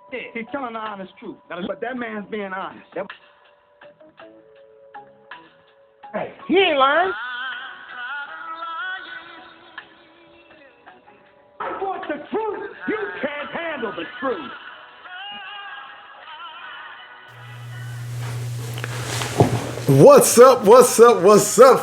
He's telling the honest truth. But that man's being honest. Hey, he ain't lying. I want the truth. You can't handle the truth. What's up,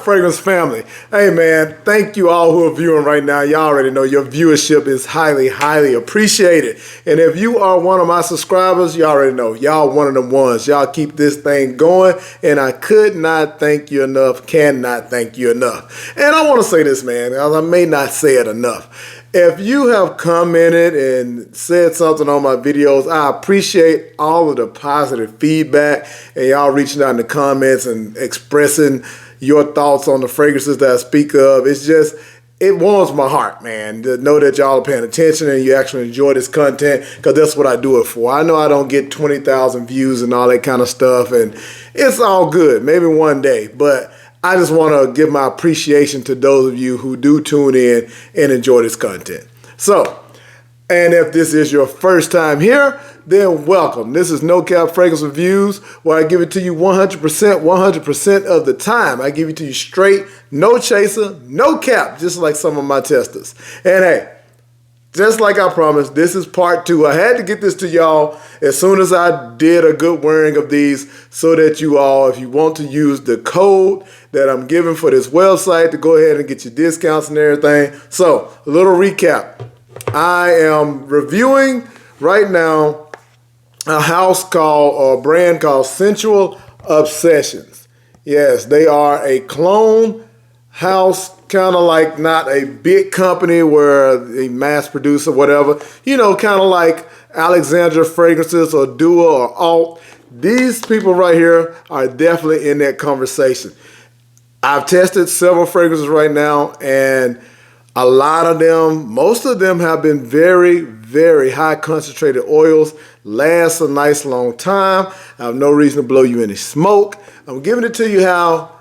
Fragrance family? Hey man, thank you all who are viewing right now. Y'all already know your viewership is highly appreciated. And if you are one of my subscribers, you already know, y'all one of them ones. Y'all keep this thing going, and I could not thank you enough, cannot thank you enough. And I want to say this, man, I may not say it enough. If you have commented and said something on my videos, I appreciate all of the positive feedback and y'all reaching out in the comments and expressing your thoughts on the fragrances that I speak of. It's just, it warms my heart, man, to know that y'all are paying attention and you actually enjoy this content, because that's what I do it for. I know I don't get 20,000 views and all that kind of stuff, and it's all good, maybe one day, but I just want to give my appreciation to those of you who do tune in and enjoy this content. So, and if this is your first time here, then welcome. This is No Cap Fragrance Reviews, where I give it to you 100% of the time. I give it to you straight, no chaser, no cap, just like some of my testers. And hey, just like I promised, this is part 2. I had to get this to y'all as soon as I did a good wearing of these, so that you all, if you want to use the code that I'm giving for this website, to go ahead and get your discounts and everything. So, a little recap. I am reviewing right now a brand called Scentual Obsessions. Yes, they are a clone house, kind of like not a big company where they mass produce or whatever, you know, kind of like Alexandra Fragrances or Dua or Alt. These people right here are definitely in that conversation. I've tested several fragrances right now, and a lot of them, most of them have been very high concentrated oils, last a nice long time. I have no reason to blow you any smoke. I'm giving it to you how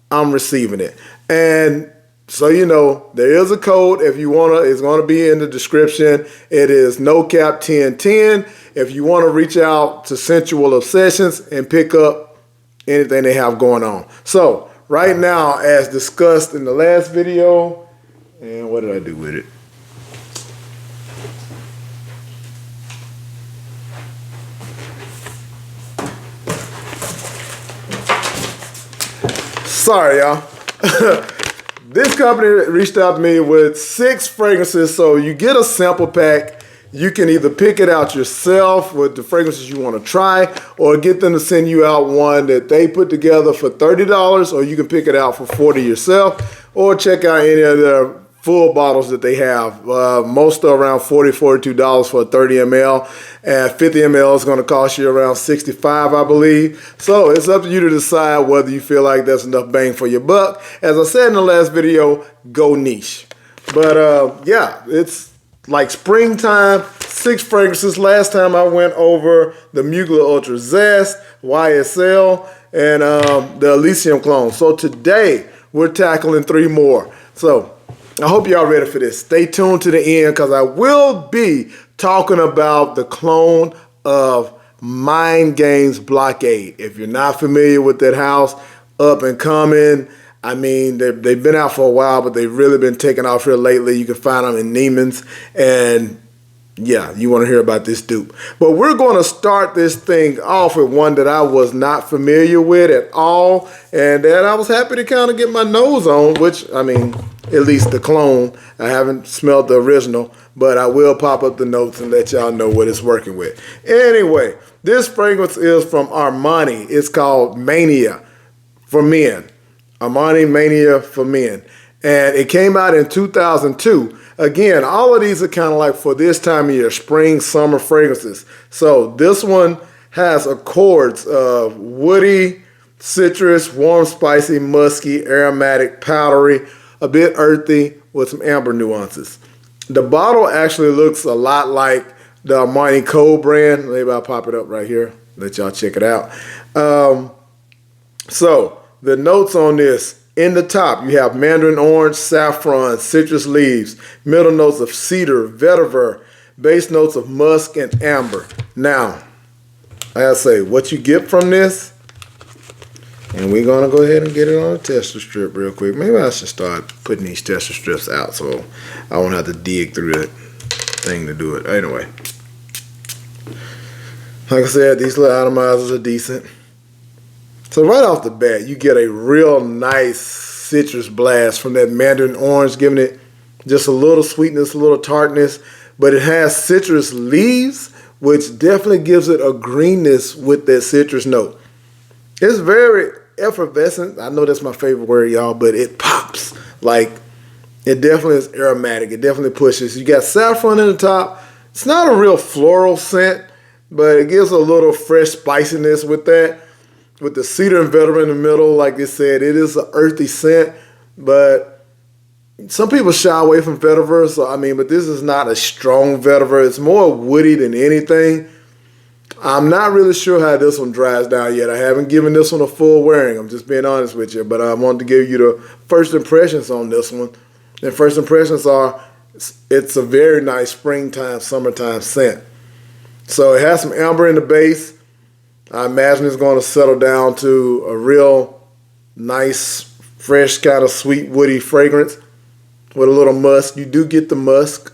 I'm receiving it. And so you know, there is a code if you want to, it's going to be in the description. It is NoCap1010 if you want to reach out to Scentual Obsessions and pick up anything they have going on. So right now, as discussed in the last video, and what did I do with it? Sorry, y'all. This company reached out to me with 6 fragrances, so you get a sample pack. You can either pick it out yourself with the fragrances you want to try, or get them to send you out one that they put together for $30, or you can pick it out for $40 yourself, or check out any of their full bottles that they have. Most are around $40, $42 for a 30 ml, and 50 ml is going to cost you around $65, I believe. So it's up to you to decide whether you feel like that's enough bang for your buck. As I said in the last video, go niche. But yeah, it's like springtime, 6 fragrances. Last time I went over the Mugler Ultra Zest, YSL, and the Elysium clone. So today we're tackling 3 more. So I hope y'all ready for this. Stay tuned to the end, because I will be talking about the clone of Mind Games Blockade. If you're not familiar with that house, up and coming. I mean, they've been out for a while, but they've really been taking off here lately. You can find them in Neiman's, and yeah, you want to hear about this dupe. But we're going to start this thing off with one that I was not familiar with at all, and that I was happy to kind of get my nose on, which, I mean, at least the clone. I haven't smelled the original, but I will pop up the notes and let y'all know what it's working with. Anyway, this fragrance is from Armani. It's called Mania for Men. Armani Mania for Men. And it came out in 2002. Again, all of these are kind of like for this time of year, spring, summer fragrances. So this one has accords of woody, citrus, warm, spicy, musky, aromatic, powdery, a bit earthy with some amber nuances. The bottle actually looks a lot like the Armani Code brand. Maybe I'll pop it up right here, let y'all check it out. So the notes on this, in the top, you have mandarin orange, saffron, citrus leaves, middle notes of cedar, vetiver, base notes of musk and amber. Now, like I say, what you get from this, and we're going to go ahead and get it on a tester strip real quick. Maybe I should start putting these tester strips out so I won't have to dig through that thing to do it. Anyway, like I said, these little atomizers are decent. So right off the bat, you get a real nice citrus blast from that mandarin orange, giving it just a little sweetness, a little tartness, but it has citrus leaves, which definitely gives it a greenness with that citrus note. It's very effervescent. I know that's my favorite word, y'all, but it pops. Like, it definitely is aromatic. It definitely pushes. You got saffron in the top. It's not a real floral scent, but it gives a little fresh spiciness with that. With the cedar and vetiver in the middle, like I said, it is an earthy scent, but some people shy away from vetiver, but this is not a strong vetiver. It's more woody than anything. I'm not really sure how this one dries down yet. I haven't given this one a full wearing. I'm just being honest with you, but I wanted to give you the first impressions on this one. And first impressions are, it's a very nice springtime, summertime scent. So it has some amber in the base. I imagine it's going to settle down to a real nice, fresh, kind of sweet, woody fragrance with a little musk. You do get the musk.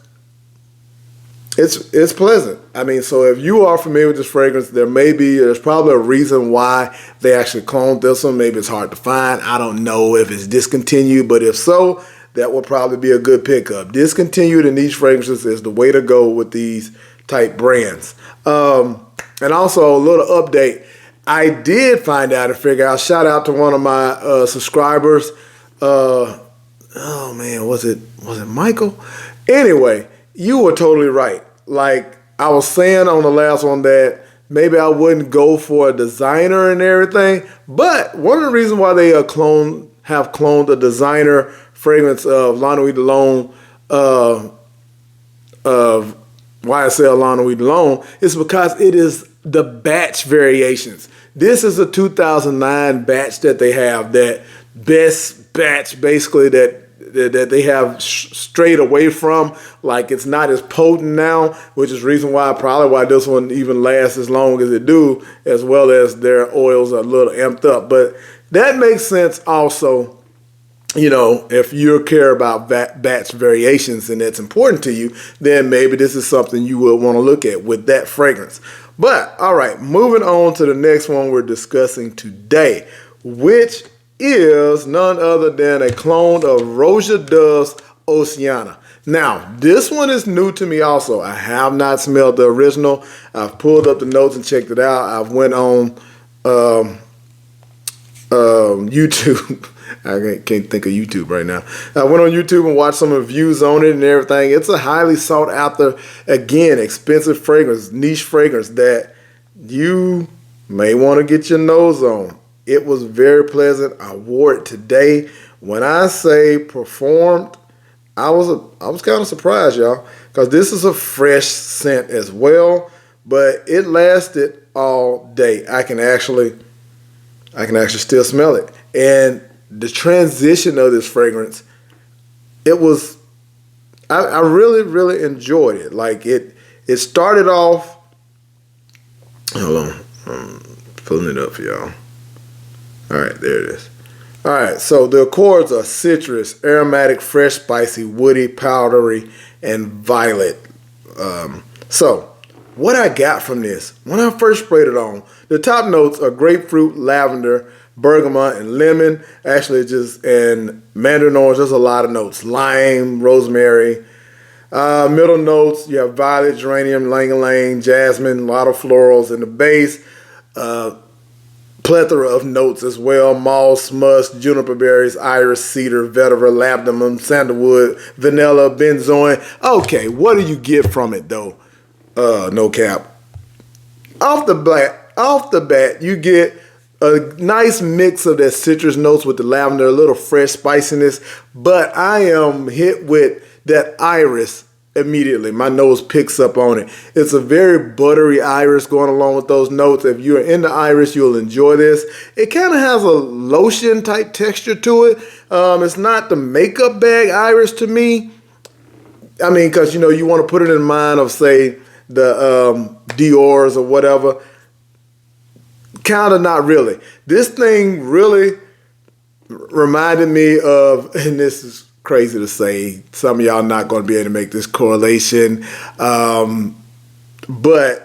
It's pleasant. So if you are familiar with this fragrance, there's probably a reason why they actually cloned this one. Maybe it's hard to find. I don't know if it's discontinued, but if so, that will probably be a good pickup. Discontinued in these fragrances is the way to go with these type brands. And also a little update. I did find out and figure out, shout out to one of my subscribers. Oh man, was it Michael? Anyway, you were totally right. Like I was saying on the last one that maybe I wouldn't go for a designer and everything. But one of the reasons why they have cloned a designer fragrance of La Nuit de L'Homme, of YSL La Nuit de L'Homme, is because it is the batch variations. This is a 2009 batch that they have, that best batch basically that they have strayed away from. Like it's not as potent now, which is reason why this one even lasts as long as it do, as well as their oils are a little amped up. But that makes sense also. If you care about batch variations and that's important to you, then maybe this is something you will want to look at with that fragrance. But, all right, moving on to the next one we're discussing today, which is none other than a clone of Roja Dove's Oceania. Now, this one is new to me also. I have not smelled the original. I've pulled up the notes and checked it out. I've went on YouTube. I can't think of YouTube right now. I went on YouTube and watched some reviews on it and everything. It's a highly sought after, again, expensive fragrance, niche fragrance that you may want to get your nose on. It was very pleasant. I wore it today. When I say performed, I was kind of surprised, y'all, because this is a fresh scent as well, but it lasted all day. I can actually still smell it. And the transition of this fragrance, I really, really enjoyed it. Like it started off, hold on, I'm pulling it up for y'all. All right, there it is. All right, so the accords are citrus, aromatic, fresh, spicy, woody, powdery, and violet. So what I got from this, when I first sprayed it on, the top notes are grapefruit, lavender, bergamot, and lemon. Actually, and mandarin orange. There's a lot of notes. Lime, rosemary. Middle notes, you have violet, geranium, ylang-ylang, jasmine, a lot of florals in the base. Plethora of notes as well. Moss, musk, juniper berries, iris, cedar, vetiver, labdanum, sandalwood, vanilla, benzoin. Okay, what do you get from it though? No cap. Off the bat, you get a nice mix of that citrus notes with the lavender, a little fresh spiciness, but I am hit with that iris immediately. My nose picks up on it. It's a very buttery iris going along with those notes. If you're into iris, you'll enjoy this. It kind of has a lotion type texture to it. It's not the makeup bag iris to me. I mean, because, you know, you want to put it in mind of, say, the Dior's or whatever. Kind of not really. This thing really reminded me of, and this is crazy to say, some of y'all not going to be able to make this correlation, but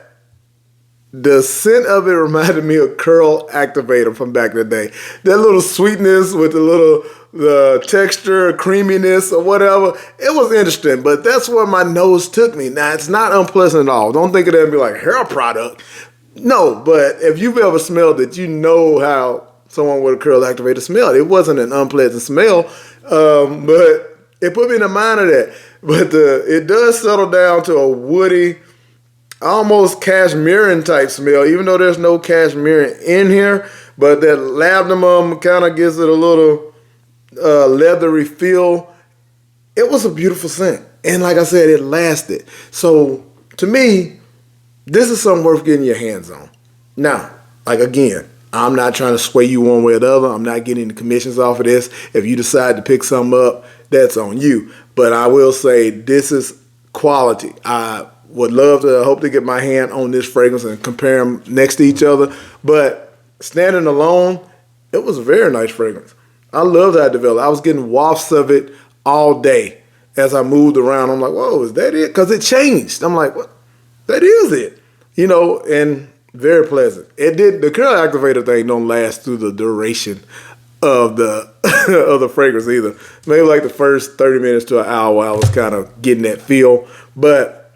the scent of it reminded me of Curl Activator from back in the day. That little sweetness with the texture, creaminess, or whatever. It was interesting, but that's where my nose took me. Now, it's not unpleasant at all. Don't think of that and be like, hair product. No, but if you've ever smelled it, you know how someone with a Curl Activator smelled. It wasn't an unpleasant smell, but it put me in the mind of that. But it does settle down to a woody, almost cashmere type smell, even though there's no cashmere in here. But that labdanum kind of gives it a little leathery feel. It was a beautiful scent. And like I said, it lasted. So to me, this is something worth getting your hands on. Now, like again, I'm not trying to sway you one way or the other. I'm not getting the commissions off of this. If you decide to pick something up, that's on you. But I will say this is quality. I would love to hope to get my hand on this fragrance and compare them next to each other. But standing alone, it was a very nice fragrance. I loved how it developed. I was getting wafts of it all day as I moved around. I'm like, whoa, is that it? Because it changed. I'm like, what? That is it. You know, and very pleasant. It did. The Curl Activator thing don't last through the duration of the of the fragrance either. Maybe like the first 30 minutes to an hour, I was kind of getting that feel. But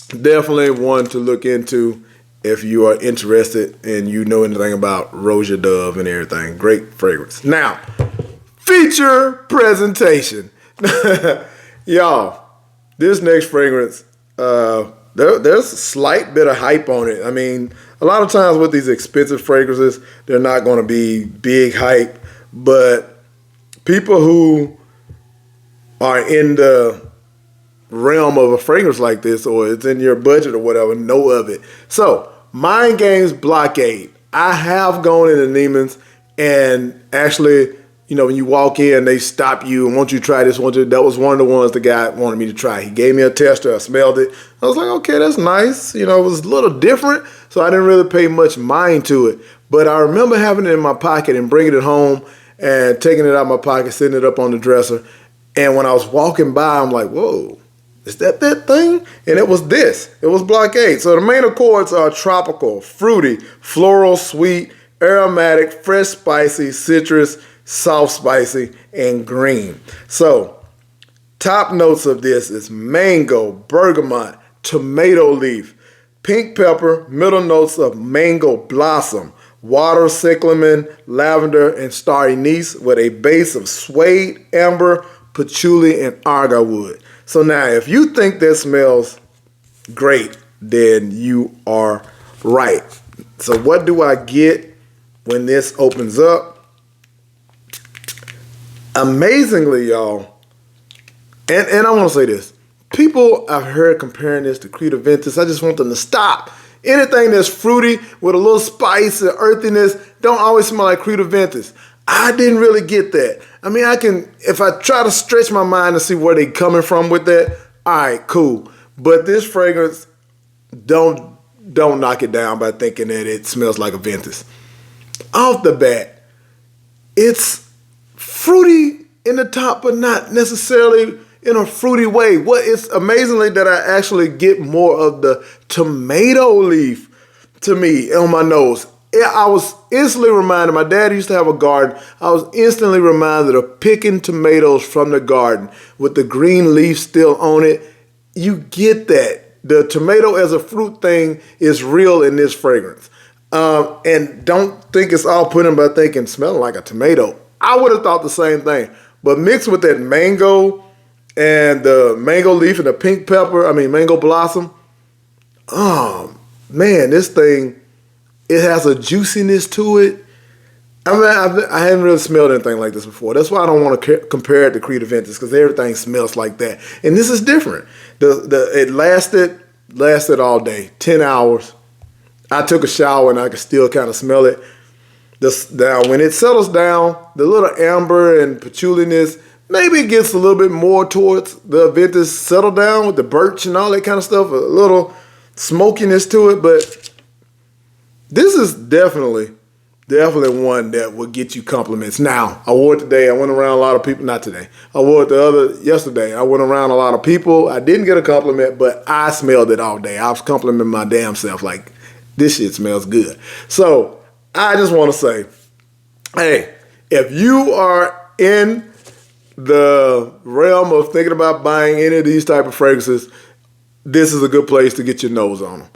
definitely one to look into if you are interested and you know anything about Roja Dove and everything. Great fragrance. Now, feature presentation. Y'all, this next fragrance, there's a slight bit of hype on it. I mean, a lot of times with these expensive fragrances, they're not going to be big hype, but people who are in the realm of a fragrance like this, or it's in your budget or whatever, know of it. So, Mind Games Blockade. I have gone into Neiman's and actually, you know, when you walk in, they stop you and want you to try this. That was one of the ones the guy wanted me to try. He gave me a tester. I smelled it. I was like, okay, that's nice. You know, it was a little different, so I didn't really pay much mind to it. But I remember having it in my pocket and bringing it home and taking it out of my pocket, setting it up on the dresser. And when I was walking by, I'm like, whoa, is that thing? And it was this. It was Blockade. So the main accords are tropical, fruity, floral, sweet, aromatic, fresh, spicy, citrus, soft, spicy, and green. So top notes of this is mango, bergamot, tomato leaf, pink pepper, middle notes of mango blossom, water, cyclamen, lavender, and star anise with a base of suede, amber, patchouli, and arga wood. So now, if you think that smells great, then you are right. So what do I get when this opens up? Amazingly, y'all, and I want to say this. People I've heard comparing this to Creed Aventus. I just want them to stop. Anything that's fruity with a little spice and earthiness don't always smell like Creed Aventus. I didn't really get that. I mean, if I try to stretch my mind to see where they coming from with that, all right, cool. But this fragrance, don't knock it down by thinking that it smells like Aventus. Off the bat, it's fruity in the top, but not necessarily in a fruity way. It's amazingly that I actually get more of the tomato leaf to me on my nose. I was instantly reminded, my dad used to have a garden. I was instantly reminded of picking tomatoes from the garden with the green leaf still on it. You get that. The tomato as a fruit thing is real in this fragrance. And don't think it's all put in by thinking smelling like a tomato. I would have thought the same thing. But mixed with that mango and the mango leaf and the pink pepper, mango blossom. Oh, man, this thing, it has a juiciness to it. I hadn't really smelled anything like this before. That's why I don't want to compare it to Creed Aventus, because everything smells like that. And this is different. It lasted all day, 10 hours. I took a shower and I could still kind of smell it. Now, when it settles down, the little amber and patchouliness, Maybe it gets a little bit more towards the vintage settle down with the birch and all that kind of stuff, a little smokiness to it, but this is definitely one that will get you compliments. Now, I wore it today. I went around a lot of people. Not today. I wore it yesterday. I went around a lot of people. I didn't get a compliment, but I smelled it all day. I was complimenting my damn self like, this shit smells good. So I just want to say, hey, if you are in the realm of thinking about buying any of these type of fragrances, this is a good place to get your nose on them.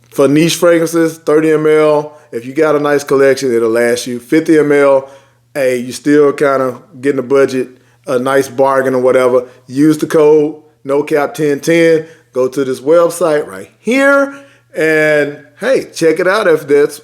For niche fragrances, 30 ml, if you got a nice collection, it'll last you. 50 ml, hey, you still kind of getting a budget, a nice bargain or whatever. Use the code NOCAP1010. Go to this website right here and, hey, check it out if that's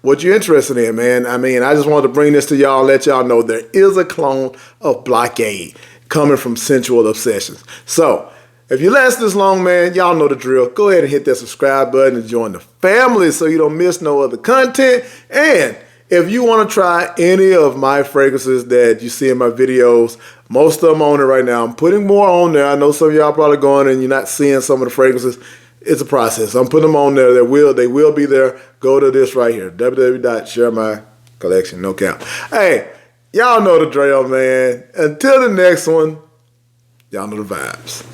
what you're interested in, man. I mean, I just wanted to bring this to y'all, let y'all know there is a clone of Blockade coming from Scentual Obsessions. So, if you last this long, man, y'all know the drill. Go ahead and hit that subscribe button and join the family so you don't miss no other content. And if you want to try any of my fragrances that you see in my videos, most of them on it right now. I'm putting more on there. I know some of y'all probably going and you're not seeing some of the fragrances. It's a process. I'm putting them on there. They will be there. Go to this right here, www.sharemycollection, no cap. Hey, y'all know the drill, man. Until the next one, y'all know the vibes.